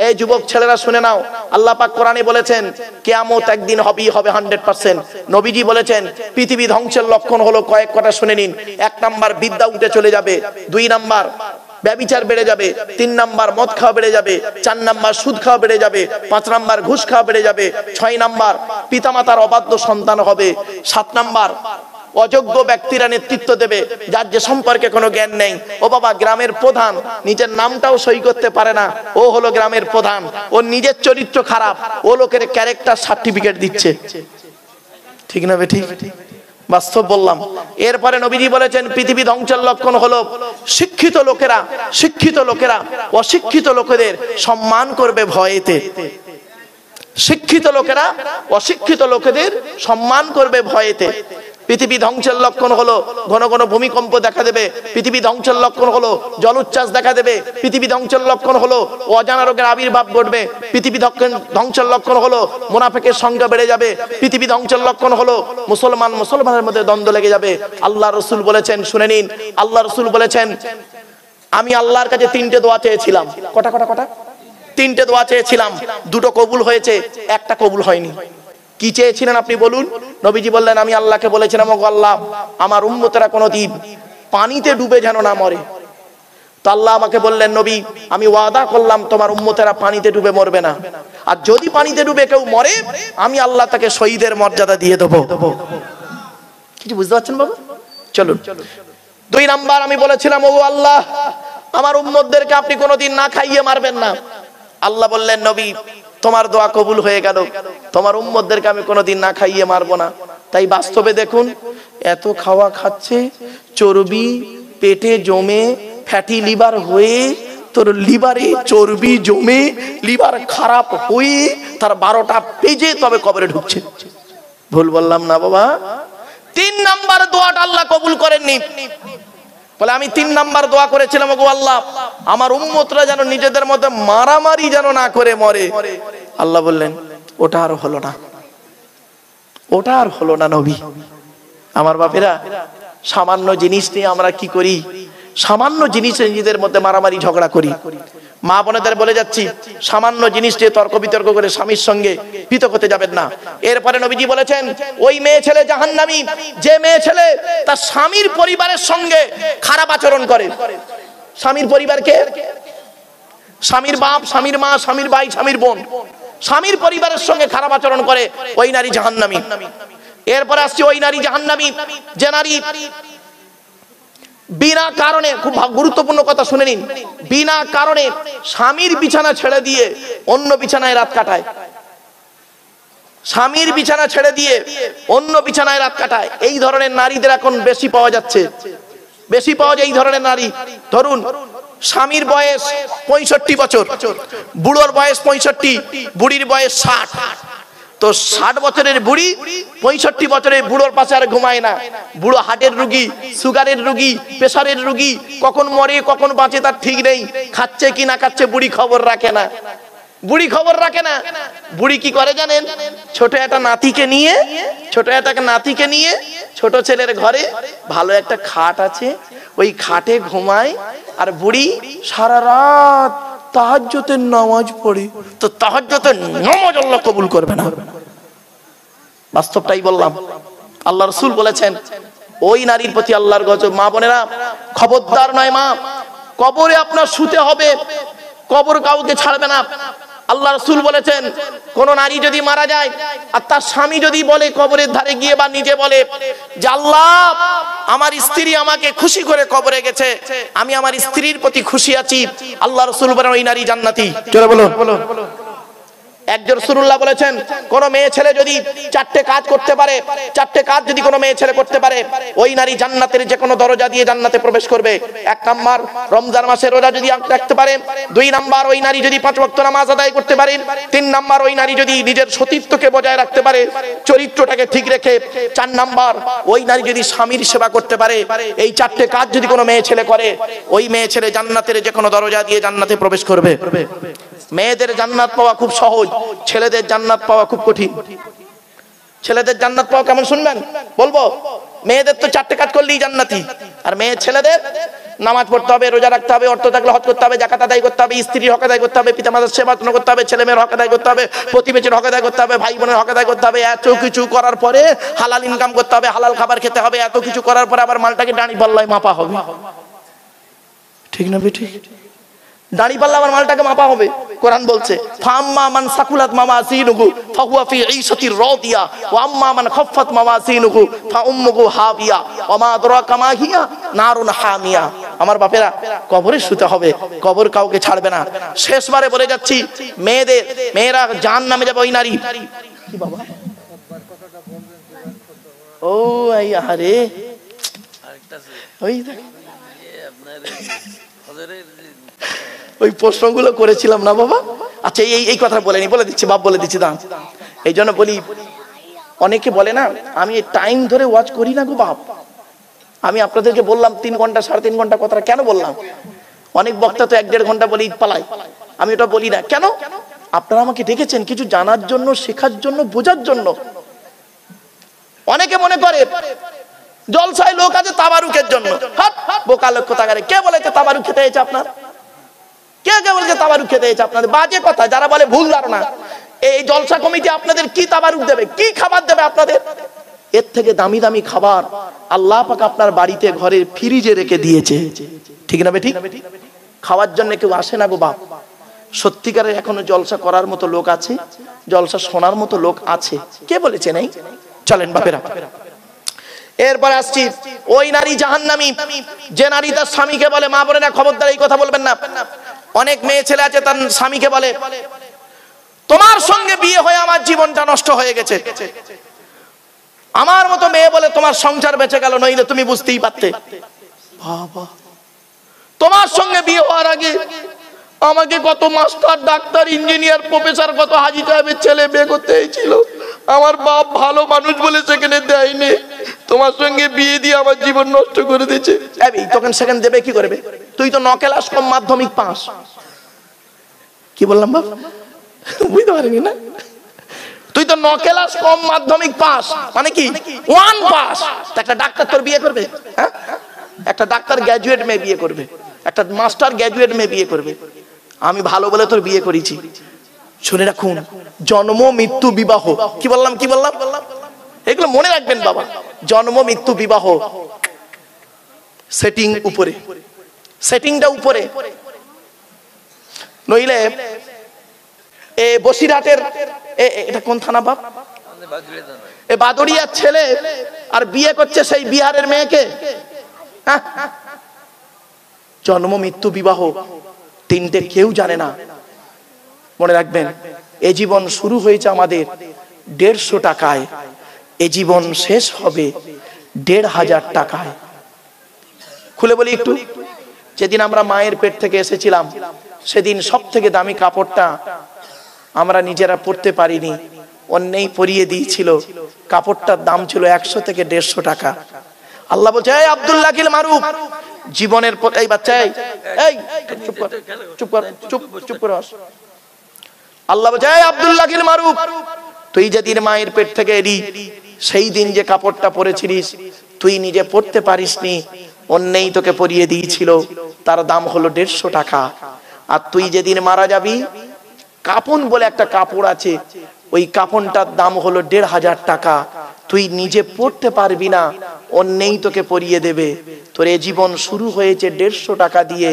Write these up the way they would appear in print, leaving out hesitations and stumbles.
এই যুবক ছেলেরা শুনে নাও, আল্লাহ পাক কোরআনে বলেছেন কিয়ামত একদিন হবে 100%। নবীজি বলেছেন পৃথিবী ধ্বংসের লক্ষণ হলো কয়েক কটা, শুনে নিন। 1 নাম্বার বিদ্যা উঠে চলে যাবে, 2 নাম্বার ব্যভিচার বেড়ে যাবে, 3 নাম্বার মদ খাওয়া বেড়ে যাবে, 4 নাম্বার সুদ খাওয়া বেড়ে যাবে, 5 নাম্বার ঘুষ খাওয়া বেড়ে যাবে, 6 নাম্বার পিতামাতার অবাধ্য সন্তান হবে, 7 নাম্বার অযোগ্য ব্যক্তিরা নেতৃত্ব দেবে যার যে সম্পর্কে কোনো জ্ঞান নেই। ও বাবা, গ্রামের প্রধান নিজের নামটাও সই করতে পারে না, ও হলো গ্রামের প্রধান, ওর নিজের চরিত্র খারাপ, ও লোকের ক্যারেক্টার সার্টিফিকেট দিচ্ছে। ঠিক না বেঠিক? বাস্তব বললাম। এরপরে নবীজি বলেছেন পৃথিবী ধ্বংসের লক্ষণ হলো শিক্ষিত লোকেরা অশিক্ষিত লোকেদের সম্মান করবে ভয়েতে। শিক্ষিত লোকেরা অশিক্ষিত লোকেদের সম্মান করবে ভয়েতে। পৃথিবী ধ্বংসের লক্ষণ হলো ঘন ঘন ভূমিকম্প দেখা দেবে। পৃথিবী ধ্বংসের লক্ষণ হলো জলোচ্ছ্বাস দেখা দেবে। পৃথিবী ধ্বংসের লক্ষণ হলো অজানা রোগের আবির্ভাব ঘটবে। পৃথিবী ধ্বংসের লক্ষণ হলো মুনাফিকের সংখ্যা বেড়ে যাবে। পৃথিবী ধ্বংসের লক্ষণ হলো মুসলমানের মধ্যে দ্বন্দ্ব লেগে যাবে। আল্লাহ রাসূল বলেছেন, শুনে নিন, আল্লাহ রাসূল বলেছেন আমি আল্লাহর কাছে 3টে দোয়া চেয়েছিলাম। কটা 3টে দোয়া চেয়েছিলাম, 2টো কবুল হয়েছে, 1টা কবুল হয়নি। কি চেয়েছিলেন আপনি বলুন? নবীজি বললেন আমি আল্লাহকে বলেছিলাম, ওগো আল্লাহ আমার উম্মতেরা কোনোদিন পানিতে ডুবে যেন না মরে। তো আল্লাহ আমাকে বললেন, নবী আমি ওয়াদা করলাম তোমার উম্মতেরা পানিতে ডুবে মরবে না, আর যদি পানিতে ডুবে কেউ মরে আমি আল্লাহ তাকে শহীদের মর্যাদা দিয়ে দেবো। কিছু বুঝতে পারছেন বাবা? চলুন। 2 নাম্বার আমি বলেছিলাম, ওগো আল্লাহ আমার উম্মতদেরকে আপনি কোনোদিন না খাইয়ে মারবেন না। আল্লাহ বললেন, নবী তোমার দোয়া কবুল হয়ে গেল, তোমার উম্মতদেরকে আমি কোনোদিন না খাইয়ে মারবো না। তাই বাস্তবে দেখুন, এত খাওয়া খাচ্ছে, চর্বি পেটে জমে ফ্যাটি লিভার হয়ে, তোর লিভারে চর্বি জমে লিভার খারাপ হয়ে তার 12টা পেজে তবে কবরে ঢুকছে। ভুল বললাম না বাবা? 3 নাম্বার দোয়াটা আল্লাহ কবুল করেননি। বলে আমি 3 নাম্বার দোয়া করেছিলাম, ওগো আল্লাহ আমার উম্মতরা যেন নিজেদের মধ্যে মারামারি যেন না করে মরে। আল্লাহ বললেন ওটা আর হলো না নবী। আমার বাপেরা, সামান্য জিনিস নিয়ে আমরা কি করি? সামান্য জিনিসে নিজেদের মধ্যে মারামারি ঝগড়া করি। মা বোনেদের বলে যাচ্ছি, সামান্য জিনিস নিয়ে তর্ক বিতর্ক করে স্বামীর সঙ্গে পৃথক হতে যাবেন না। এরপরে নবীজি বলেছেন ওই মেয়ে ছেলে জাহান্নামী যে মেয়ে ছেলে তার স্বামীর পরিবারের সঙ্গে খারাপ আচরণ করে। স্বামীর পরিবারকে, স্বামীর বাপ, স্বামীর মা, স্বামীর ভাই, স্বামীর বোন, স্বামীর পরিবারের সঙ্গে খারাপ আচরণ করে, ওই নারী জাহান্নামী। এরপরে আসছে ওই নারী জাহান্নামী যে নারী বিনা কারণে, খুব গুরুত্বপূর্ণ কথা শুনে নিন, বিনা কারণে স্বামীর বিছানা ছেড়ে দিয়ে অন্য বিছানায় রাত কাটায়। স্বামীর বিছানা ছেড়ে দিয়ে অন্য বিছানায় রাত কাটায়। এই ধরনের নারীদের এখন বেশি পাওয়া যাচ্ছে, বেশি পাওয়া যায় এই ধরনের নারী। ধরুন স্বামীর বয়স 65 বছর, বুড়োর বয়স 65, বুড়ির বয়স 60। তো 60 বছরের বুড়ি 65 বছরের বুড়োর পাশে আর ঘুমায় না। বুড়ো হার্টের রুগী, সুগারের রুগী, প্রেসারের রুগী, কখন মরে কখন বাঁচে তার ঠিক নেই। খাচ্ছে কি না খাচ্ছে বুড়ি খবর রাখে না। বুড়ি কি করে জানেন? ছোট একটা নাতিকে নিয়ে ছোট ছেলের ঘরে ভালো একটা খাট আছে, ওই খাটে ঘুমায়। আর বুড়ি সারা রাত তাহাজ্জুদের নামাজ পড়ে। তো তাহাজ্জুদের নামাজ আল্লাহ কবুল করবে না। বাস্তবটাই বললাম। আল্লাহ রাসূল বলেছেন ওই নারীর প্রতি আল্লাহর গজব। মা বোনেরা খবরদার নয় মা, কবরে আপনার শুতে হবে, কবর কাউকে ছাড়বে না। আল্লাহ রাসূল বলেছেন কোন নারী যদি মারা যায় আর তার স্বামী যদি বলে কবরের ধারে গিয়ে বা নিজে বলে যে আল্লাহ আমার স্ত্রী আমাকে খুশি করে কবরে গেছে, আমি আমার স্ত্রীর প্রতি খুশি আছি, আল্লাহ রাসূল বলেন ওই নারী জান্নাতি। চলো বলো। একজন রাসূলুল্লাহ বলেছেন কোন মেয়ে ছেলে যদি 4টে কাজ করতে পারে, 4টে কাজ যদি কোনো মেয়ে ছেলে করতে পারে, ওই নারী জান্নাতের যে কোনো দরজা দিয়ে জান্নাতে প্রবেশ করবে। 1 নাম্বার রমজান মাসে রোজা যদি রাখতে পারে, 2 নাম্বার ওই নারী যদি 5 ওয়াক্ত নামাজ আদায় করতে পারে, 3 নাম্বার ওই নারী যদি নিজের সতীত্বকে বজায় রাখতে পারে, চরিত্রটাকে ঠিক রেখে, 4 নাম্বার ওই নারী যদি স্বামীর সেবা করতে পারে। এই 4টে কাজ যদি কোনো মেয়ে ছেলে করে, ওই মেয়ে ছেলে জান্নাতের যে কোনো দরজা দিয়ে জান্নাতে প্রবেশ করবে। মেয়েদের জান্নাত পাওয়া খুব সহজ, ছেলেদের জান্নাত পাওয়া খুব কঠিন। ছেলেদের জান্নাত পাওয়া কেমন শুনবেন? বলবো মেয়েদের তো 4টে কাজ করলেই জান্নাতি, আর মেয়ে ছেলেদের নামাজ পড়তে হবে, রোজা রাখতে হবে, অর্থ থাকলে হজ করতে হবে, যাকাত আদায় করতে হবে, স্ত্রীর হক আদায় করতে হবে, পিতামাতার সেবা যত্ন করতে হবে, ছেলে মেয়ের হক আদায় করতে হবে, প্রতিবেশীর হক আদায় করতে হবে, ভাই বোনের হক আদায় করতে হবে। এত কিছু করার পরে হালাল ইনকাম করতে হবে, হালাল খাবার খেতে হবে। এত কিছু করার পরে আবার মালটাকে দাঁড়িপাল্লায় মাপা হবে, ঠিক না বেঠিক? দাঁড়িপাল্লা আবার মালটাকে মাপা হবে। কোরআন বলছে ফাম্মা মান সাকুলাত মাওয়াজিনুহু ফাহুয়া ফি ঈশাতির রাদিয়া ওয়া আম্মা মান খাফফাত মাওয়াজিনুহু ফাউম্মুহু হাবিয়া ওয়া মা আদরাকা মা হিয়া নারুন হামিয়া। আমার বাপেরা, কবরে শুতে হবে, কবর কাউকে ছাড়বে না। শেষবারে বলে যাচ্ছি, মেয়েরা জাহান্নামে যাবে ওই নারী। কি বাবা? ও এই আরে ওই ওই প্রশ্নগুলো করেছিলাম না বাবা। আচ্ছা এই কথা বলে দিচ্ছি, বাপ বলে দিচ্ছি। দাম এই জন্য বলি, অনেকে বলে না আমি টাইম ধরে ওয়াচ করি না গো বাপ। আমি আপনাদেরকে বললাম 3 ঘন্টা 3.5 ঘন্টা কথাটা কেন বললাম? অনেক বক্তা তো 1-1.5 ঘন্টা বলে ঈদ পালায়, আমি ওটা বলি না কেন? আপনারা আমাকে ডেকেছেন কিছু জানার জন্য, শেখার জন্য, বোঝার জন্য। অনেকে মনে করে জলসায় লোক আছে তাবারুকের জন্য। বোকা লোক কোথাকারে, কে বলেছে তাবারুক খেতে হয়েছে আপনার? কে বলেছে তাবারুক খেতে হয়েছে আপনাদের? বাজে কথা, যারা বলে ভুল ধারণা। এই জলসা কমিটি আপনাদের কি তাবারুক দেবে, কি খাবার দেবে আপনাদের? এর থেকে দামি দামি খাবার আল্লাহ পাক আপনার বাড়িতে ঘরে ফ্রিজে রেখে দিয়েছে, ঠিক না বেঠিক? খাওয়ার জন্য কেউ আসে না গো বাপ। সত্যিকারের এখনো জলসা করার মতো লোক আছে, জলসা শোনার মতো লোক আছে? কে বলেছে নেই? চলেন বাপেরা, এরপরে আসছি ওই নারী জাহান্নামী যে নারী তার স্বামীকে বলে, মা বলে না খবরদার এই কথা বলবেন না। অনেক মেয়ে ছেলে আছে তার স্বামীকে বলে তোমার সঙ্গে বিয়ে হয়ে আমার জীবনটা নষ্ট হয়ে গেছে। আমার মতো মেয়ে বলে তোমার সংসার বেঁচে গেল, নইলে তুমি বুঝতেই পারতে। বাবা, তোমার সঙ্গে বিয়ে হওয়ার আগে আমাকে কত মাস্টার, ডাক্তার, ইঞ্জিনিয়ার, প্রফেসর, কত হাজি সাহেবের ছেলে বিয়ে করতে হয়েছিল। আমার বাপ ভালো মানুষ বলে সেখানে দেয়নি, তোমার সঙ্গে বিয়ে দিয়ে আমার জীবন নষ্ট করে দিয়েছে। তখন সেখানে দেবে কি করবে? তুই তো 9 ক্লাস কম মাধ্যমিক পাস। কি বললাম বাপ? বুঝতে পারিনি না? তুই তো 9 ক্লাস কম মাধ্যমিক পাস, মানে কি 1 পাস। একটা ডাক্তার তোর বিয়ে করবে? হ্যাঁ, একটা ডাক্তার গ্র্যাজুয়েট মেয়ে বিয়ে করবে, একটা মাস্টার গ্র্যাজুয়েট মেয়ে বিয়ে করবে। আমি ভালো বলে তোর বিয়ে করেছি। শুনে রাখুন, জন্ম মৃত্যু বিবাহ, কি বললাম এগুলো মনে রাখবেন বাবা। জন্ম মৃত্যু বিবাহ সেটিং উপরে, সেটিংটা উপরে। নইলে বসিরহাটের এটা কোন থানা বাপ? বাদুড়িয়ার ছেলে আর বিয়ে করছে সেই বিহারের মেয়েকে। জন্ম মৃত্যু বিবাহ 3টে কেউ জানে না। মনে রাখবেন, এ জীবন শুরু হয়েছে আমাদের 150 টাকায়, এ জীবন শেষ হবে 1500 টাকায়। খুলে বলি একটু, যেদিন আমরা মায়ের পেট থেকে এসেছিলাম সেদিন সব থেকে দামি কাপড়টা আমরা নিজেরা পরতে পারিনি, অন্যেই পরিয়ে দিয়েছিল। কাপড়টার দাম ছিল 100 থেকে 150 টাকা। আল্লাহ বলছে, এই আব্দুল্লাহ কিল মারুফ, জীবনের এই বাচ্চা, এই চুপ কর। আল্লাহ বলছে, এই আব্দুল্লাহ কিল মারুফ, তুই যেদিন মায়ের পেট থেকে এলি সেই দিন যে কাপড়টা পরেছিলিস তুই নিজে পরতে পারিসনি, অন্যেই তোকে পরিয়ে দিয়েছিল, তার দাম হলো 150 টাকা। আর তুই যেদিন মারা যাবি, কাফন বলে একটা কাপড় আছে, ওই কাফনটার দাম হলো 1500 টাকা। তুই নিজে পড়তে পারবি না, অন্যেই তোকে পরিয়ে দেবে। তোর এ জীবন শুরু হয়েছে 150 টাকা দিয়ে,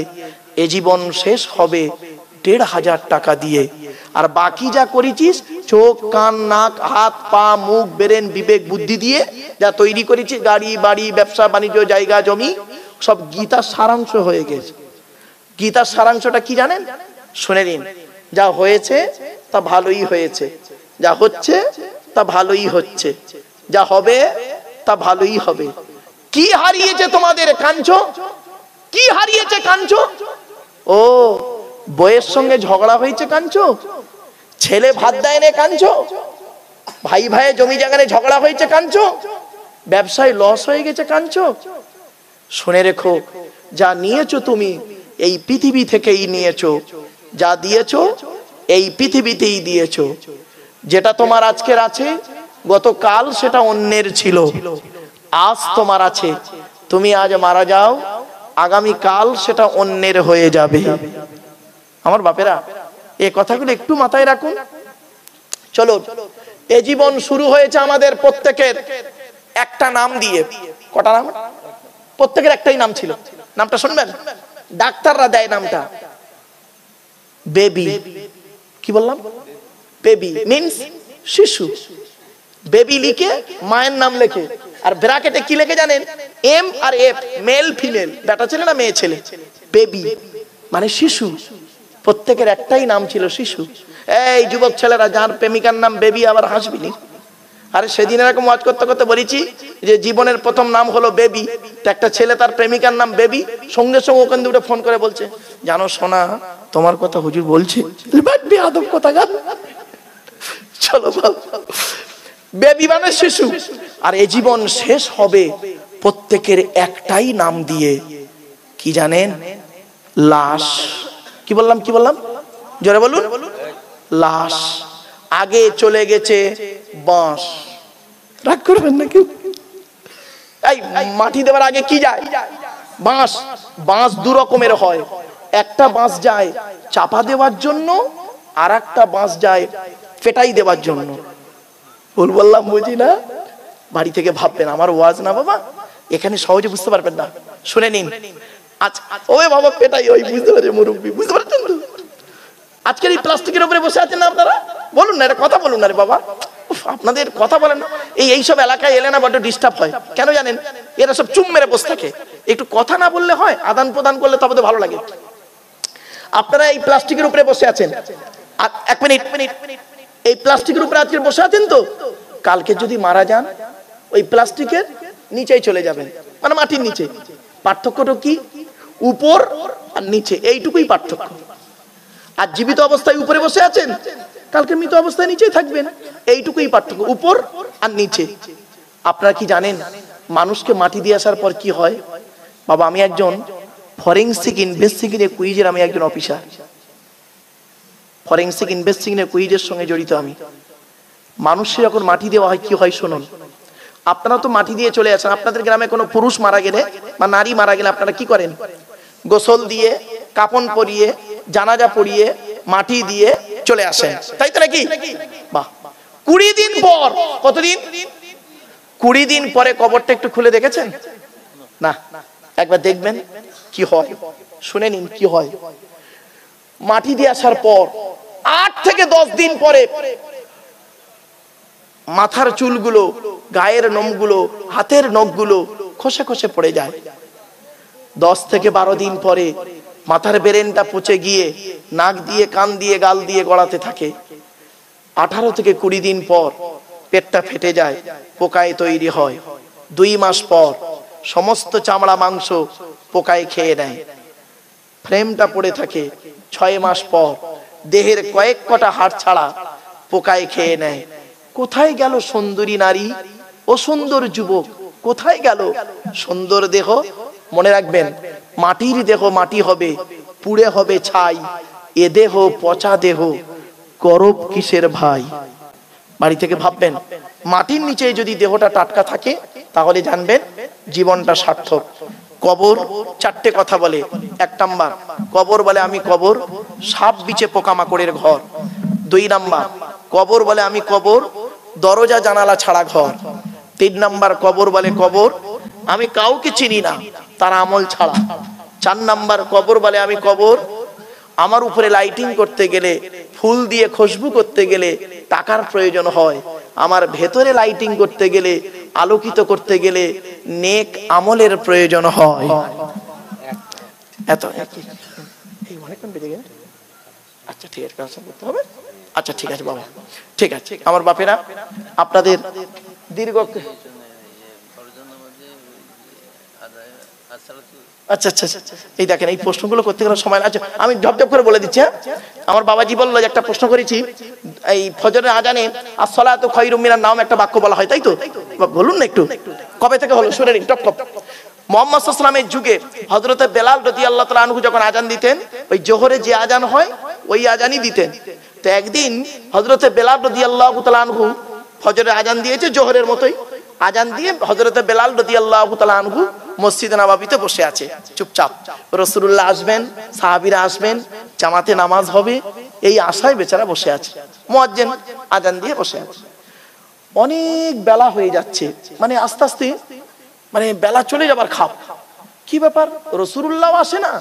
এ জীবন শেষ হবে 1500 টাকা দিয়ে। আর বাকি যা করেছিস, চোখ, কান, নাক, হাত, পা, মুখ, ব্রেন, বিবেক, বুদ্ধি দিয়ে যা তৈরি করেছিস, গাড়ি, বাড়ি, ব্যবসা বাণিজ্য, জায়গা জমি, সব গীতার সারাংশ হয়ে গেছে। গীতার সারাংশটা কি জানেন? শুনে নিন। যা হয়েছে তা ভালোই হয়েছে, যা হচ্ছে তা ভালোই হচ্ছে, যা হবে তা ভালোই হবে। কি হারিয়েছে তোমাদের? কাঁদছো? কি হারিয়েছে কাঁদছো? ও, বইয়ের সঙ্গে ঝগড়া হয়েছে কাঁদছো? ছেলে ভাত দেয় না কাঁদছো? ভাই ভাই জমি জায়গায় ঝগড়া হয়েছে কাঁদছো? ব্যবসায় লস হয়ে গেছে কাঁদছো? শুনে রেখো, যা নিয়েছো তুমি এই পৃথিবী থেকেই নিয়েছো, যা দিয়েছো এই পৃথিবীতেই দিয়েছো। যেটা তোমার আজকের আছে, গতকাল সেটা অন্যের ছিল, আজ তোমার আছে। তুমি আজ মারা যাও, আগামীকাল সেটা অন্যের হয়ে যাবে। আমার বাপেরা এই কথাগুলো একটু মাথায় রাখুন। চলো, এ জীবন শুরু হয়েছে আমাদের প্রত্যেকের একটা নাম দিয়ে। কটা নাম? প্রত্যেকের একটাই নাম ছিল। নামটা শুনবেন, ডাক্তাররা দেয় নামটা বেবি। কি বললাম? বেবি মিন্স শিশু। বেবি লিখে মায়ের নাম লেখে, আর ব্র্যাকেটে কি লেখে জানেন? M R F, male female, বেটা ছেলে না মেয়ে ছেলে। বেবি মানে শিশু। প্রত্যেকের একটাই নাম ছিল, শিশু। এই যুবক ছেলেরা, যার প্রেমিকার নাম বেবি, আবার হাসবি নি। আরে সেদিন এরকম ওয়াজ করতে করতে বলেছি যে জীবনের প্রথম নাম হলো বেবি। তো একটা ছেলে তার প্রেমিকার নাম বেবি, সঙ্গে সঙ্গে ওখান থেকে ফোন করে বলছে, জানো সোনা, তোমার কথা হুজুর বলছে। বেয়াদব কোথাকার। চলো, বেবি মানে শিশু। আর এই জীবন শেষ হবে প্রত্যেকের একটাই নাম দিয়ে। কি জানেন? লাশ। কি বললাম? কি বললাম? জোরে বলুন। লাশ। আগে চলে গেছে বাঁশ। রাগ করবেন না কেউ? এই মাটি দেওয়ার আগে কি যায়? বাঁশ। বাঁশ দু রকমের হয়, একটা বাঁশ যায় চাপা দেওয়ার জন্য, আর একটা বাঁশ যায় পেটাই দেওয়ার জন্য। ভুল বললাম বুঝি না? বাড়ি থেকে ভাববেন আমার ওয়াজ না বাবা, এখানে সহজে বুঝতে পারবেন না। শুনে নিন। আচ্ছা, ওই বাবা পেটাই, ওই বুঝতে পারছে মুরব্বী, বুঝতে পারছেন তো? আজকের এই প্লাস্টিকের উপরে বসে আছেন না আপনারা? বলুন না, এটা কথা বলুন না রে বাবা। আপনাদের কথা বলেন না। এইসব এলাকায় এলে না বড্ড ডিস্টার্ব হয়। কেন জানেন? এরা সব চুম মেরে বসে থাকে। একটু কথা না বললে হয়? আদান প্রদান করলে তবে তো ভালো লাগে। আপনারা এই প্লাস্টিকের উপরে বসে আছেন, এক মিনিট, এই প্লাস্টিকের উপরে আজকে বসে আছেন তো, কালকে যদি মারা যান ওই প্লাস্টিকের নিচেই চলে যাবেন, মানে মাটির নিচে। পার্থক্যটা কি? উপর আর নিচে, এইটুকুই পার্থক্য। আর জীবিত অবস্থায় উপরে বসে আছেন, কালকে মৃত অবস্থায় নিচেই থাকবেন, এইটুকুই পার্থক্য, উপর আর নিচে। আপনারা কি জানেন মানুষকে মাটি দিয়ে আসার পর কি হয়? বাবা, আমি একজন ফরেনসিক ইনভেস্টিগেশন কুইজের আমি একজন অফিসার। ফরেনসিক ইনভেস্টিগেশন কুইজের সঙ্গে জড়িত আমি। মানুষের যখন মাটি দেওয়া হয় কি হয় শুনুন। আপনারা তো মাটি দিয়ে চলে আসেন। আপনাদের গ্রামে কোনো পুরুষ মারা গেলে বা নারী মারা গেলে আপনারা কি করেন? গোসল দিয়ে, কাফন পরিয়ে, জানাজা পড়িয়ে, মাটি দিয়ে চলে আসেন, তাই তো নাকি? বাহ। 20 দিন পর, কতদিন? 20 দিন পরে কবরটা একটু খুলে দেখেছেন? না, একবার দেখবেন কি হয়। শুনে নিন কি হয়। মাটি দিয়ে আসার পর 8 থেকে 10 দিন পরে মাথার চুলগুলো, গায়ের নোমগুলো, হাতের নখগুলো খসে খসে পড়ে যায়। 10 থেকে 12 দিন পরে মাথার বেরেনটা পচে গিয়ে নাক দিয়ে, কান দিয়ে, গাল দিয়ে গড়াতে থাকে। 18 থেকে 20 দিন পর পেটটা ফেটে যায়, পোকায় তৈরি হয়। 2 মাস পর সমস্ত চামড়া মাংস পোকায় খেয়ে নেয়, ফ্রেমটা পড়ে থাকে। 6 মাস পর দেহের কয়েক কটা হাড় ছাড়া পোকায় খেয়ে নেয়। কোথায় গেল সুন্দরী নারী ও সুন্দর যুবক? কোথায় গেল সুন্দর দেহ? মনে রাখবেন, মাটির দেহ মাটি হবে, পুড়ে হবে ছাই। এ দেহ পচা দেহ, গরব কিসের ভাই? বাড়ি থেকে ভাববেন, মাটির নিচে যদি দেহটা টাটকা থাকে তাহলে জানবেন জীবনটা সার্থক। কবর 4টে কথা বলে। 1 নাম্বার, কবর বলে আমি কবর, সাপ বিচে পোকামাকড়ের ঘর। 2 নাম্বার, কবর বলে আমি কবর, দরজা জানালা ছাড়া ঘর। 3 নাম্বার, কবর বলে কবর, আমি কাউকে চিনি না তার আমল ছাড়া। 4 নাম্বার, কবর বলে আমি কবর, আমার উপরে লাইটিং করতে গেলে, ফুল দিয়ে খুশবু করতে গেলে টাকার প্রয়োজন হয়, আমার ভেতরে লাইটিং করতে গেলে, আলোকিত করতে গেলে নেক আমলের প্রয়োজন হয়। এত আচ্ছা ঠিক আছে, করতে হবে। আচ্ছা ঠিক আছে বাবা, ঠিক আছে। আমার বাপেরা, আপনাদের দীর্ঘ আচ্ছা আচ্ছা এই দেখেন, এই প্রশ্নগুলো করতে গেলে সময়। আচ্ছা আমি ঝপঝপ করে বলে দিচ্ছি। আমার বাবাজি বললো যে একটা প্রশ্ন করেছি, এই ফজরের আজানে আসসালাতু খায়রুম মিনান নাওম একটা বাক্য বলা হয়, তাই তো? বলুন না একটু, কবে থেকে হলো শুনে নিন। Top top. মুহাম্মদ সাল্লাল্লাহু আলাইহি ওয়াসাল্লামের যুগে হযরতে বেলাল রাদিয়াল্লাহু তাআলা আনহু যখন আজান দিতেন, ওই জোহরে যে আজান হয় ওই আজানই দিতেন। তো একদিন হযরতে বেলাল রাদিয়াল্লাহু তাআলা আনহু ফজরের আজান দিয়েছে, জোহরের মতোই আজান দিয়ে হযরতে বেলাল রাদিয়াল্লাহু তাআলা আনহু মসজিদে নববীতে বসে আছে চুপচাপ। রাসূলুল্লাহ আসবেন, সাহাবীরা আসবেন, জামাতে নামাজ হবে, এই আশায় বেচারা বসে আছে। মুয়াজ্জিন আজান দিয়ে বসে আছে। অনেক বেলা হয়ে যাচ্ছে, মানে আস্তে আস্তে মানে বেলা চলে যাবার খাপ। কি ব্যাপার, রাসূলুল্লাহ আসে না,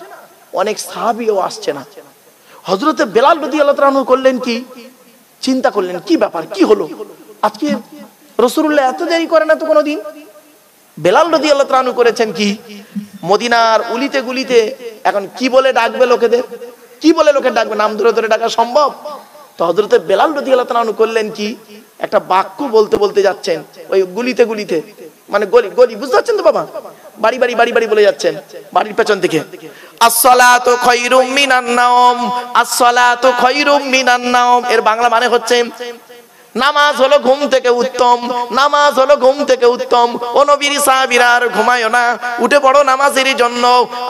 অনেক সাহাবীও আসছে না। হযরতে বেলাল রাদিয়াল্লাহু তাআলা আনহু করলেন কি, চিন্তা করলেন কি ব্যাপার, কি হলো আজকে রাসূলুল্লাহ এত দেরি করে না তো কোনোদিন। বেলাল রাদিয়াল্লাহু তাআলা আনহু করেছেন কি, মদিনার উলিতে গুলিতে এখন কি বলে ডাকবে লোকেদের, কি বলে লোকে ডাকবে, নাম ধরে ধরে ডাকা সম্ভব? তো হযরতে বেলাল রাদিয়াল্লাহু তাআলা আনহু করলেন কি, একটা বাক্য বলতে বলতে যাচ্ছেন ওই গুলিতে গুলিতে, মানে গলি গলি, বুঝতে পারছেন তো বাবা, বাড়ি বাড়ি বাড়ি বাড়ি বলে যাচ্ছেন বাড়ির পেছন থেকে, আসসালাতু খায়রুম মিনান নাওম, আসসালাতু খায়রুম মিনান নাওম। এর বাংলা মানে হচ্ছে নামাজ হলো ঘুম থেকে উত্তম, নামাজ হলো ঘুম থেকে উত্তম। ও নবীর সাহাবীরা আর ঘুমায়ো না, উঠে পড়ো নামাজের জন্য,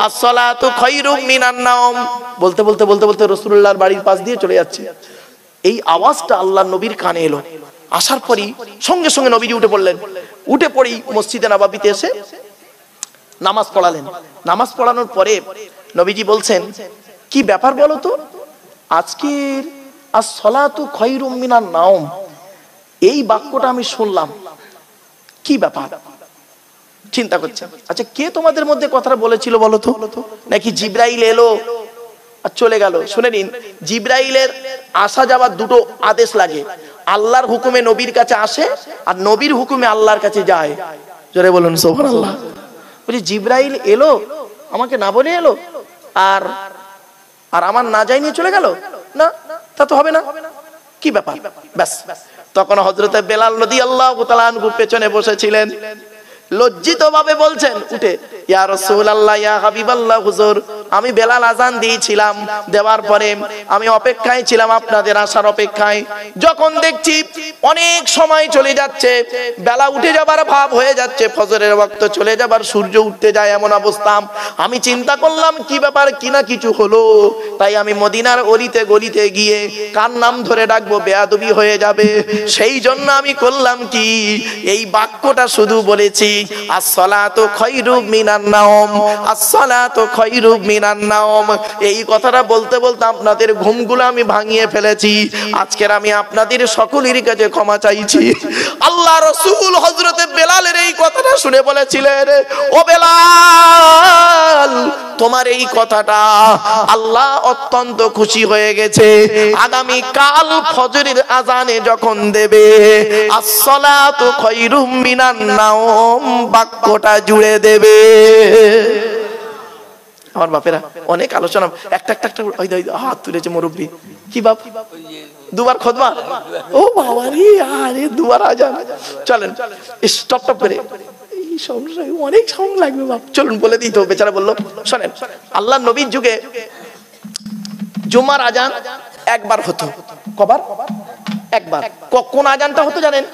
আসসালাতু খায়রুম মিনান নাওম। বলতে বলতে বলতে বলতে রাসূলুল্লাহর বাড়ির পাশ দিয়ে চলে যাচ্ছে। এই আওয়াজটা আল্লাহর নবীর কানে এলো। আসার পরই সঙ্গে সঙ্গে নবীজি উঠে পড়লেন। উঠে পড়ি মসজিদে নববীতে এসে নামাজ পড়ালেন। নামাজ পড়ানোর পরে নবীজি বলছেন, কি ব্যাপার বলো তো, আজকের আসসালাতু খায়রুম মিনান নাওম এই বাক্যটা আমি শুনলাম, কি ব্যাপার? চিন্তা করছেন, আচ্ছা কে তোমাদের মধ্যে কথাটা বলেছিল বলো তো? নাকি জিবরাইল এলো আর চলে গেল? শুনে নিন, জিবরাইলের আসা যাওয়ার দুটো আদেশ লাগে। আল্লাহর হুকুমে নবীর কাছে আসে, আর নবীর হুকুমে আল্লাহর কাছে যায়। জোরে বলুন সুবহানাল্লাহ। বলি জিবরাইল এলো, আমাকে না বলে এলো, আর আর আমার না যাই নিয়ে চলে গেল, না তা তো হবে না, কি ব্যাপার? ব্যাস, তখন হযরতে বেলাল রাদিয়াল্লাহু তাআলা আনহু পেছনে বসেছিলেন, লজ্জিত ভাবে বলছেন উঠে, ইয়া রাসূলুল্লাহ, ইয়া হাবিবাল্লাহ, হুজুর আমি বেলাল আজান দিয়েছিলাম, দেওয়ার পরে আমি অপেক্ষায় ছিলাম, আপনাদের আসার অপেক্ষায়। যখন দেখছি অনেক সময় চলে যাচ্ছে, বেলা উঠে যাবার ভাব হয়ে যাচ্ছে, ফজরের ওয়াক্ত চলে যাবার, সূর্য উঠতে যায় এমন অবস্থা, আমি চিন্তা করলাম কি ব্যাপার, কি না কিছু হলো। তাই আমি মদিনার অলিতে গলিতে গিয়ে কার নাম ধরে ডাকবো, বেয়াদবি হয়ে যাবে। সেই জন্য আমি করলাম কি, এই বাক্যটা শুধু বলেছি, আসসালাতু খায়রুম মিনান নাওম, আসসালাতু খায়রুম মিনান নাওম। এই কথাটা বলতে বলতে আপনাদের ঘুমগুলো আমি ভাঙিয়ে ফেলেছি। আজকের আমি আপনাদের সকলের কাছে ক্ষমা চাইছি। আল্লাহ রাসূল হযরতে বেলালের এই কথাটা শুনে বলেছিলেন, ও বেলাল, তোমার এই কথাটা আল্লাহ অত্যন্ত খুশি হয়ে গেছে। আগামী কাল ফজরের আজানে যখন দেবে আসসালাতু খায়রুম মিনান নাওম বাক্যটা জুড়ে দেবে। আমার বাপেরা অনেক আলোচনা, একটা একটা একটা হাত তুলেছে মুরব্বী, কি বাপ দুবার খুতবা, ও বাবা রে, আরে দুবার আজান, চলেন স্টপ টপ করে, এই সমস্যা অনেক সময় লাগবে বাপ, চলুন বলে দিই তো। বেচারা বললো, শোনেন, আল্লাহ নবীর যুগে জুমার আজান একবার হতো। কবার? একবার। কোন আজানটা হতো জানেন?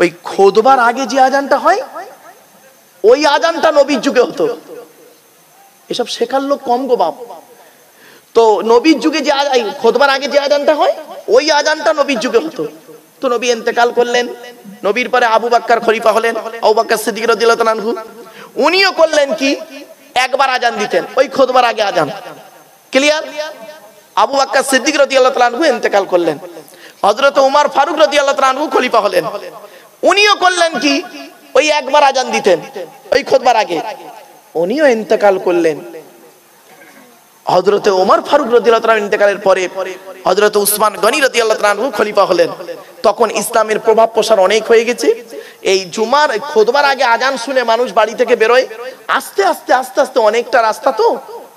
ওই খুতবার আগে যে আজানটা হয়, ওই আজানটা নবীর যুগে হতো। এসব শেখার লোক কম গো বাপ। তো নবীর যুগে যে খুতবার আগে যে আজানটা হয়, ওই আজানটা নবীর যুগে হতো। তো নবী ইন্তেকাল করলেন, নবীর পরে আবু বকর খলিফা হলেন, আবু বকর সিদ্দিক রাদিয়াল্লাহু তাআলা আনহু। উনিও করলেন কি, একবার আজান দিতেন, ওই খুতবার আগে আজান। ক্লিয়ার? আবু বকর সিদ্দিক রাদিয়াল্লাহু তাআলা আনহু ইন্তেকাল করলেন, হযরত ওমর ফারুক রাদিয়াল্লাহু তাআলা আনহু খলিফা হলেন। উনিও করলেন কি, ওই একবার আজান দিতেন, ওই খুতবার আগে। উনিও ইন্তেকাল করলেন। হযরত ওমর ফারুক রাদিয়াল্লাহু তাআলা ইন্তেকালের পরে হযরত উসমান গনি রাদিয়াল্লাহু তাআলা আনহু খলিফা হলেন। তখন ইসলামের প্রভাব প্রসার অনেক হয়ে গেছে। এই জুমার খুতবার আগে আজান শুনে মানুষ বাড়ি থেকে বেরোয়, আস্তে আস্তে আস্তে আস্তে অনেকটা রাস্তা, তো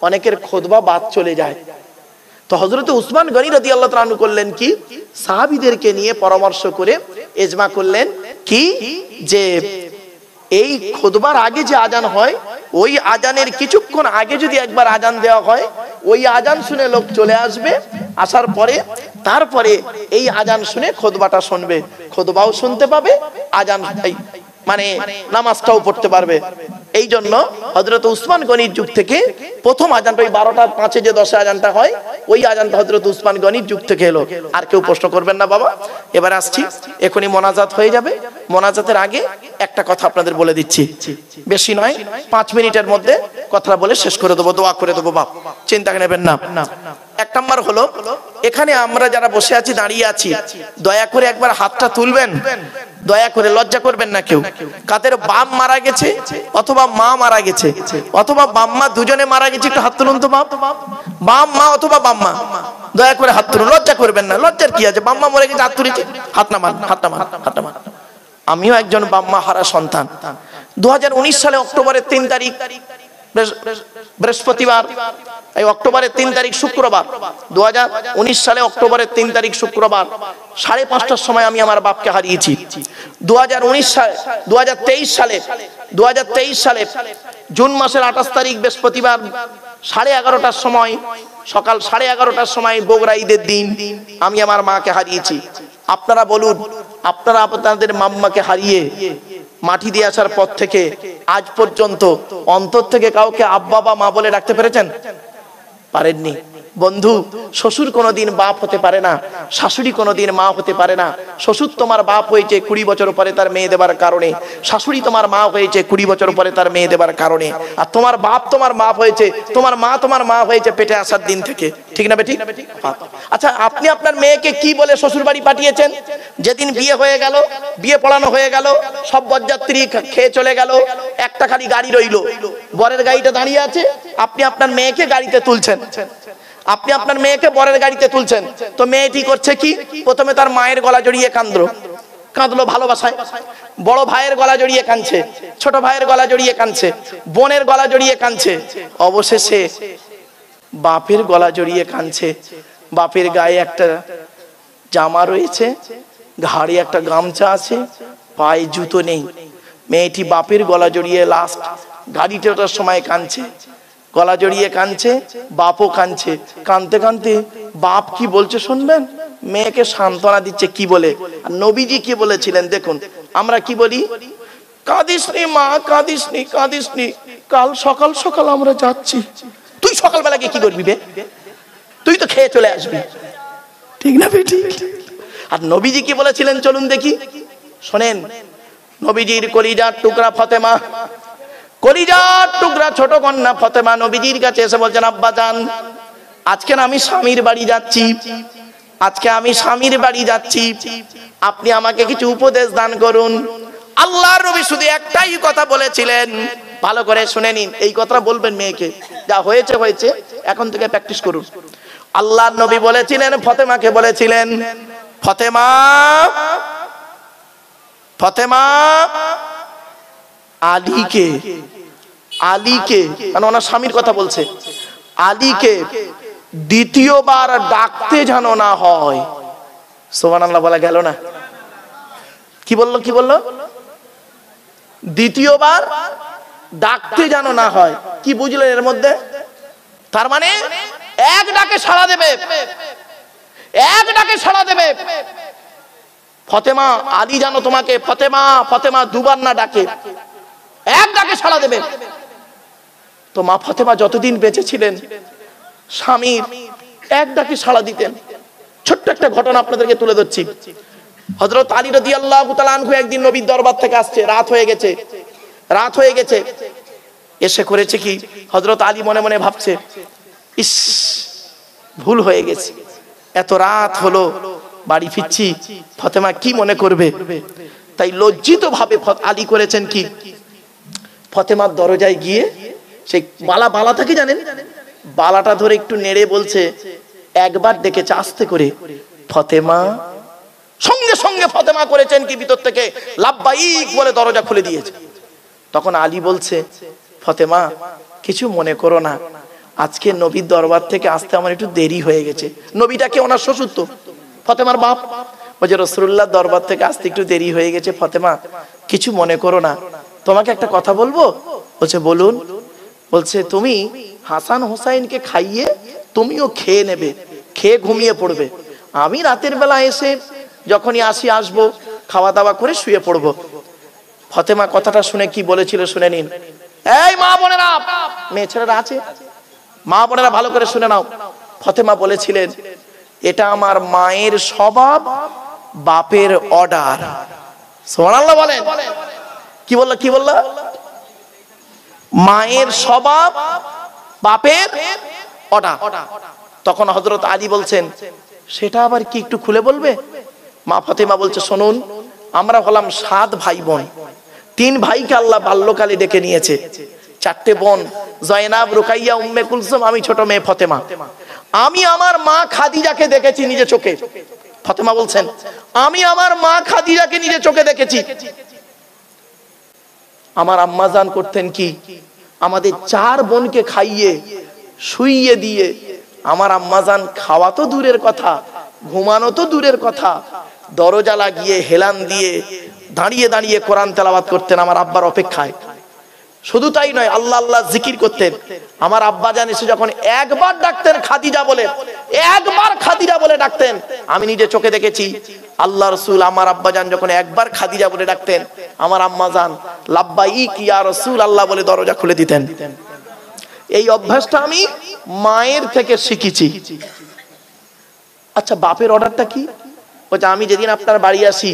অনেকের খুতবা বাদ চলে যায়। তো হযরত উসমান গনি রাদিয়াল্লাহু তাআলা আনহু করলেন কি, সাহাবীদেরকে নিয়ে পরামর্শ করে ইজমা করলেন কি, যে এই খুতবার আগে যে আজান হয়, ওই আজানের কিছুক্ষণ আগে যদি একবার আজান দেওয়া হয়, ওই আজান শুনে লোক চলে আসবে, আসার পরে তারপরে এই আজান শুনে খুতবাটা শুনবে, খুতবাও শুনতে পাবে, আজান মানে নামাজটাও পড়তে পারবে। এই জন্য হযরত উসমান গনির যুগ থেকে প্রথম আজানটা, ওই 12টার 5-এ যে 10-এ আজানটা হয়, ওই আজানটা হযরত উসমান গনির যুগ থেকে এলো। আর কেউ প্রশ্ন করবেন না বাবা। এবার আসছি, এখনই মোনাজাত হয়ে যাবে। মোনাজাতের আগে একটা কথা আপনাদের বলে দিচ্ছি, বেশি নয়, 5 মিনিটের মধ্যে কথাটা বলে শেষ করে দেবো, দোয়া করে দেবো বাপ, চিন্তা নেবেন না। 1 নাম্বার হলো, এখানে আমরা যারা বসে আছি, দাঁড়িয়ে আছি, দয়া করে একবার হাতটা তুলবেন, দয়া করে, লজ্জা করবেন না কেউ। কাদের বাপ মারা গেছে অথবা মা মারা গেছে অথবা বাম্মা, দুজনে মারা গেছে, একটু হাত তুলুন তো বাপ। বাপ মা অথবা বাম্মা, দয়া করে হাত তুলুন, লজ্জা করবেন না। লজ্জার কি আছে? বাম্মা মরে গেছে, হাত তুলেছে, হাত নামান, হাত নামান, হাত নামান। আমিও একজন বাম্মা হারা সন্তান। 2019 সালে অক্টোবরের 3 তারিখ বৃহস্পতিবার, এই অক্টোবরের 3 তারিখ শুক্রবার, 2019 সালে অক্টোবরের 3 তারিখ শুক্রবার 5:30টার সময় আমি আমার বাপকে হারিয়েছি। 2023 সালে জুন মাসের 28 তারিখ বৃহস্পতিবার 11:30টার সময়, সকাল 11:30টার সময় বগুড়া ঈদের দিন আমি আমার মাকে হারিয়েছি। আপনারা বলুন, আপনারা আপনাদের মাম্মাকে হারিয়ে মাটি দিয়ে আসার পর থেকে আজ পর্যন্ত অন্তর থেকে কাউকে আব্বা বা মা বলে ডাকতে পেরেছেন? পারেননি। বন্ধু, শ্বশুর কোনোদিন বাপ হতে পারে না, শাশুড়ি কোনোদিন মা হতে পারে না। শ্বশুর তোমার বাপ হয়েছে 20 বছর পরে তার মেয়ে দেবার কারণে, শাশুড়ি তোমার মা হয়েছে 20 বছর পরে তার মেয়ে দেবার কারণে, আর তোমার বাপ তোমার মা হয়েছে, তোমার মা হয়েছে পেটে আসার দিন থেকে। ঠিক না বেঠিক? আচ্ছা, আপনি আপনার মেয়েকে কি বলে শ্বশুর বাড়ি পাঠিয়েছেন? যেদিন বিয়ে হয়ে গেল, বিয়ে পড়ানো হয়ে গেল, সব বরযাত্রী খেয়ে চলে গেল, একটা খালি গাড়ি রইলো, বরের গাড়িটা দাঁড়িয়ে আছে, আপনি আপনার মেয়েকে গাড়িতে তুলছেন, আপনি আপনার মেয়েকে বরের গাড়িতে তুলছেন। তো মেয়েটি করছে কি? প্রথমে তার মায়ের গলা জড়িয়ে কাঁদলো ভালোবাসায়, বড় ভাইয়ের গলা জড়িয়ে কাঁদছে, ছোট ভাইয়ের গলা জড়িয়ে কাঁদছে, বোনের গলা জড়িয়ে কাঁদছে, অবশেষে বাপের গলা জড়িয়ে কাঁদছে। বাপের গায়ে একটা জামা রয়েছে, ঘাড়ে একটা গামছা আছে, পায়ে জুতো নেই। মেয়েটি বাপের গলা জড়িয়ে লাস্ট গাড়িতে ওঠার সময় কাঁদছে, গলা জড়িয়ে কাঁদছে, বাপও কাঁদছে। কাঁদতে কাঁদতে বাপ কি বলছে শুনবেন? মেয়েকে সান্ত্বনা দিচ্ছে কি বলে? আর নবীজি কি বলেছিলেন দেখুন। আমরা কি বলি? কাঁদিসনি মা, কাঁদিসনি, কাঁদিসনি, কাল সকাল সকাল আমরা যাচ্ছি। তুই সকালবেলা কি করবি বে? তুই তো খেয়ে চলে আসবি, ঠিক না বেটি? আর নবীজি কি বলেছিলেন চলুন দেখি, শোনেন। নবীজির কলিজার টুকরা ফাতেমা, কলিজার টুকরা ছোট কন্যা ফাতেমা নবীজির কাছে এসে বলছেন, আব্বা জান, আজকে আমি স্বামীর বাড়ি যাচ্ছি, আজকে আমি স্বামীর বাড়ি যাচ্ছি, আপনি আমাকে কিছু উপদেশ দান করুন। আল্লাহর নবী শুধু একটাই কথা বলেছিলেন, ভালো করে শুনে নিন, এই কথা বলবেন মেয়েকে, যা হয়েছে হয়েছে, এখন থেকে প্র্যাকটিস করুন। আল্লাহর নবী বলেছিলেন, ফাতেমাকে বলেছিলেন, ফাতেমা, ফাতেমা, আলীকে, আলীকে, মানে ওনার স্বামীর কথা বলছে, আলীকে দ্বিতীয়বার ডাকতে যেন না হয়। সুবহানাল্লাহ বলা গেল না? কি বললো? কি বললো? দ্বিতীয়বার ডাকতে যেন না হয়। কি বুঝলেন এর মধ্যে? তার মানে এক ডাকে সাড়া দেবে, এক ডাকে সাড়া দেবে। ফাতেমা, আলী যেন তোমাকে ফাতেমা ফাতেমা দুবার না ডাকে, এক ডাকে সাড়া দেবে। তো মা ফাতেমা যতদিন বেঁচে ছিলেন স্বামীর এক ডাকে সাড়া দিতেন। ছোট্ট একটা ঘটনা আপনাদেরকে তুলে ধরছি। হযরত আলী রাদিয়াল্লাহু তাআলা আনহু একদিন নবীর দরবার থেকে আসছে, রাত হয়ে গেছে, রাত হয়ে গেছে। এসে করেছে কি, হযরত আলী মনে মনে ভাবছে, ইস ভুল হয়ে গেছে, এত রাত হলো, বাড়ি ফিরছি, ফাতেমা কি মনে করবে? তাই লজ্জিত ভাবে আলী করেছেন কি, ফাতেমার দরজায় গিয়ে সেই বালা থাকে জানেন, বালাটা ধরে একটু নেড়ে বলছে, একবার ডেকেছে আস্তে করে, ফাতেমা। সঙ্গে সঙ্গে ফাতেমা করেছেন কি, ভিতর থেকে লাব্বাইক বলে দরজা খুলে দিয়েছে। তখন আলী বলছে, ফাতেমা কিছু মনে করো না, আজকে নবীর দরবার থেকে আসতে আমার একটু দেরি হয়ে গেছে। নবীটাকে ওনার শ্বশুর তো, ফাতেমার বাপ, বলছে রাসূলুল্লাহ দরবার থেকে আসতে একটু দেরি হয়ে গেছে, ফাতেমা কিছু মনে করো না, তোমাকে একটা কথা বলবো। বলছে বলুন। বলছে তুমি হাসান হোসাইনকে খাইয়ে তুমিও খেয়ে নেবে, খেয়ে ঘুমিয়ে পড়বে, আমি রাতের বেলা এসে যখনই আসবো, খাওয়া দাওয়া করে শুয়ে পড়বো। ফাতেমা কথাটা শুনে কি বলেছিল শুনে নিন। এই মা বোনেরা, মেয়ে ছেলেরা আছে, মা বোনেরা ভালো করে শুনে নাও। ফাতেমা বলেছিলেন, এটা আমার মায়ের স্বভাব, বাপের অর্ডার। সুবহানাল্লাহ বলেন। কি বললা? মায়ের স্বভাব বাপের অর্ডার। তখন হযরত আলী বলছেন, সেটা আবার কি, একটু খুলে বলবে? মা ফাতেমা বলছে, শুনুন, আমরা হলাম 7 ভাই বোন। 3 ভাইকে আল্লাহ বাল্যকালে ডেকে নিয়েছে, 4টে বোন জয়নাব, রুকাইয়া, উম্মে কুলসুম, আমি ছোট মেয়ে ফাতেমা। আমি আমার মা খাদিজাকে দেখেছি নিজে চোখে। ফাতেমা বলছেন, আমি আমার মা খাদিজাকে নিজে চোখে দেখেছি। আমার আম্মাজান করতেন কি, আমাদের 4 বোনকে খাইয়ে শুইয়ে দিয়ে, আমার আম্মাজান খাওয়া তো দূরের কথা, ঘুমানো তো দূরের কথা, দরজা লাগিয়ে হেলান দিয়ে দাঁড়িয়ে দাঁড়িয়ে কোরআন তেলাওয়াত করতেন আমার আব্বার অপেক্ষায়। শুধু তাই নয়, আল্লাহ আল্লাহ জিকির করতেন। আমার আব্বাজান এসে যখন একবার ডাকতেন খাদিজা বলে, একবার খাদিজা বলে ডাকতেন, আমি নিজে চোখে দেখেছি। আল্লাহ রাসূল আমার আব্বাজান যখন একবার খাদিজা বলে ডাকতেন, আমার আম্মাজান লাব্বাইক ইয়া রাসূল আল্লাহ বলে দরজা খুলে দিতেন। এই অভ্যাসটা আমি মায়ের থেকে শিখেছি। আচ্ছা, বাপের অর্ডারটা কি? বলছে, আমি যেদিন আপনার বাড়ি আসি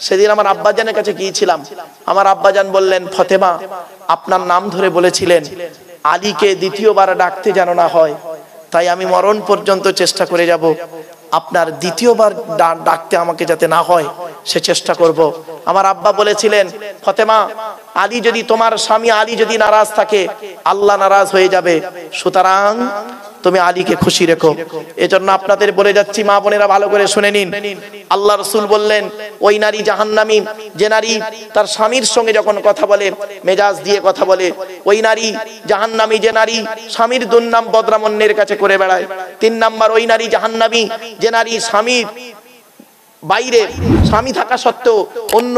সেদিন আমার আব্বাজানের কাছে গিয়েছিলাম। আমার আব্বাজান বললেন, ফাতেমা, আপনার নাম ধরে বলেছিলেন আলীকে দ্বিতীয়বার ডাকতে যেন না হয়, তাই আমি মরণ পর্যন্ত চেষ্টা করে যাব আপনার দ্বিতীয়বার ডাকতে আমাকে যাতে না হয় সে চেষ্টা করব। আমার আব্বা বলেছিলেন, ফাতেমা, আলী যদি, তোমার স্বামী আলী যদি নারাজ থাকে, আল্লাহ নারাজ হয়ে যাবে, সুতরাং তুমি আলীকে খুশি রেখো। এজন্য আপনাদের বলে যাচ্ছি, মা বোনেরা ভালো করে শুনে নিন। আল্লাহ রাসূল বললেন, ওই নারী জাহান্নামী যে নারী তার স্বামীর সঙ্গে যখন কথা বলে মেজাজ দিয়ে কথা বলে, ওই নারী জাহান্নামী যে নারী স্বামীর দুর্নাম বদনাম অন্যের কাছে করে বেড়ায়। 3 নাম্বার, ওই নারী জাহান্নামী যে নারী স্বামীর বাইরে স্বামী থাকা সত্ত্বেও অন্য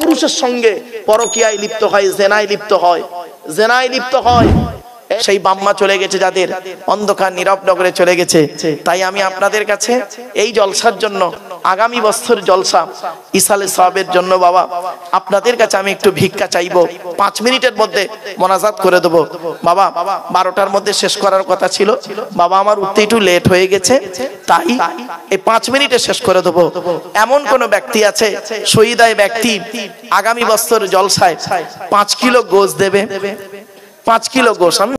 পুরুষের সঙ্গে পরকীয়ায় লিপ্ত হয়, জেনায় লিপ্ত হয়। সেই বাম্মা চলে গেছে যাদের, অন্ধকার নীরব নগরে চলে গেছে। তাই আমি আপনাদের কাছে এই জলসার জন্য, আগামী বছর জলসা ইসালে সাহাবের জন্য বাবা, আপনাদের কাছে আমি একটু ভিক্ষা চাইবো। 5 মিনিটের মধ্যে মোনাজাত করে দেবো বাবা। 12টার মধ্যে শেষ করার কথা ছিল বাবা, আমার উঠতে একটু লেট হয়ে গেছে, তাই এই 5 মিনিটে শেষ করে দেবো। এমন কোন ব্যক্তি আছে, শহীদায় ব্যক্তি, আগামী বছর জলসায় 5 কিলো গোশ দেবে? 5 কিলো গোশ আমি